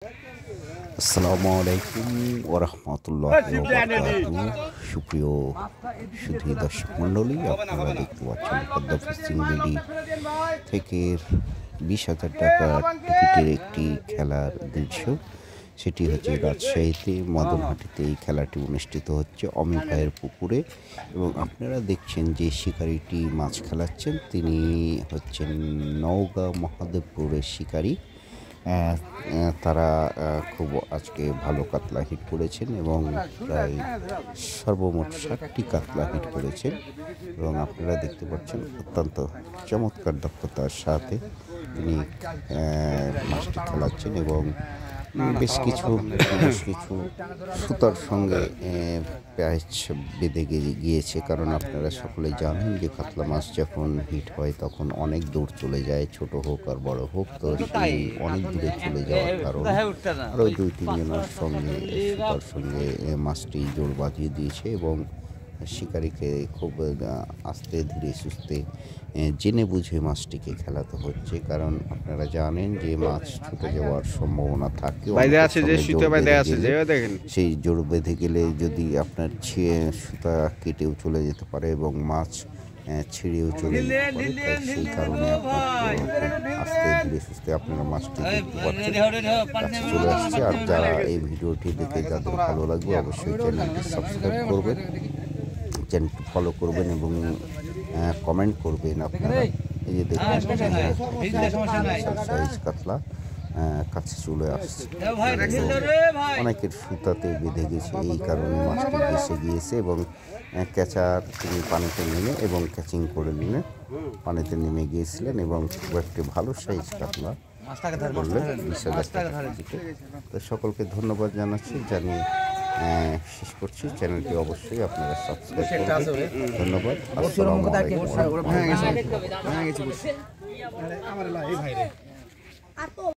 আসসালামু আলাইকুম ওরহমতুল্লাহি ওয়া সুপ্রিয় সুধী দর্শক মণ্ডলী, আপনারা দেখতে পাচ্ছেন পদ্মা ফিশিং বিডি থেকে 20,000 টাকার টিকিটের একটি খেলার দৃশ্য। সেটি হচ্ছে রাজশাহীতে মদনহাটিতে এই খেলাটি অনুষ্ঠিত হচ্ছে অমি ভাইয়ের পুকুরে, এবং আপনারা দেখছেন যে শিকারিটি মাছ খেলাচ্ছেন তিনি হচ্ছেন নওগাঁ মহাদেবপুরের শিকারী। তারা খুব আজকে ভালো কাতলা হিট করেছেন এবং প্রায় সর্বমোট 60টি কাতলা হিট করেছেন, এবং আপনারা দেখতে পাচ্ছেন অত্যন্ত চমৎকার দক্ষতার সাথে তিনি মাছটি খেলাচ্ছেন এবং বেশ কিছু সুতার সঙ্গে প্যাচ বেঁধে গিয়েছে, কারণ আপনারা সকলে জানেন যে কাতলা মাছ যখন হিট হয় তখন অনেক দূর চলে যায়, ছোট হোক আর বড় হোক। তো সেই অনেক দূরে চলে যাওয়ার কারণে আরও 2-3 জনের সঙ্গে সুতার সঙ্গে মাছটি জোর বাঁধিয়ে দিয়েছে, এবং শিকারীকে খুব আস্তে ধীরে সুস্থে জেনে বুঝে মাছটিকে খেলাতে হচ্ছে, কারণ আপনারা জানেন যে মাছ ছুটে যাওয়ার সম্ভাবনা থাকে। সেই জোর বেঁধে গেলে যদি আপনার সুতা কেটেও চলে যেতে পারে এবং মাছ ছিঁড়েও চলে যেতে পারে, সেই কারণে আস্তে ধীরে সুস্থে আপনারা মাছটি দেখতে পাচ্ছেন কাছে চলে আসছে। আর যারা এই ভিডিওটি দেখে যাদের ভালো লাগবে অবশ্যই চ্যানেলটি সাবস্ক্রাইব করবেন, চ্যানেলটি ফলো করবেন এবং কমেন্ট করবেন। আপনারা এই যে দেখবেন সাইজ কাতলা কাছে চলে আসছে, অনেকের সুতাতে বেঁধে গেছে, এই কারণে মাছটি ভেসে গিয়েছে এবং ক্যাচার তিনি পানিতে নেমে এবং ক্যাচিং করে নিয়ে পানিতে নেমে গিয়েছিলেন এবং খুব একটি ভালো সাইজ কাতলা করলেন 20,000 টাকা। তো সকলকে ধন্যবাদ জানাচ্ছি, জানিয়ে শেষ করছি। চ্যানেলটি অবশ্যই আপনারা সাবস্ক্রাইব করবেন। ধন্যবাদ। আসসালামু আলাইকুম।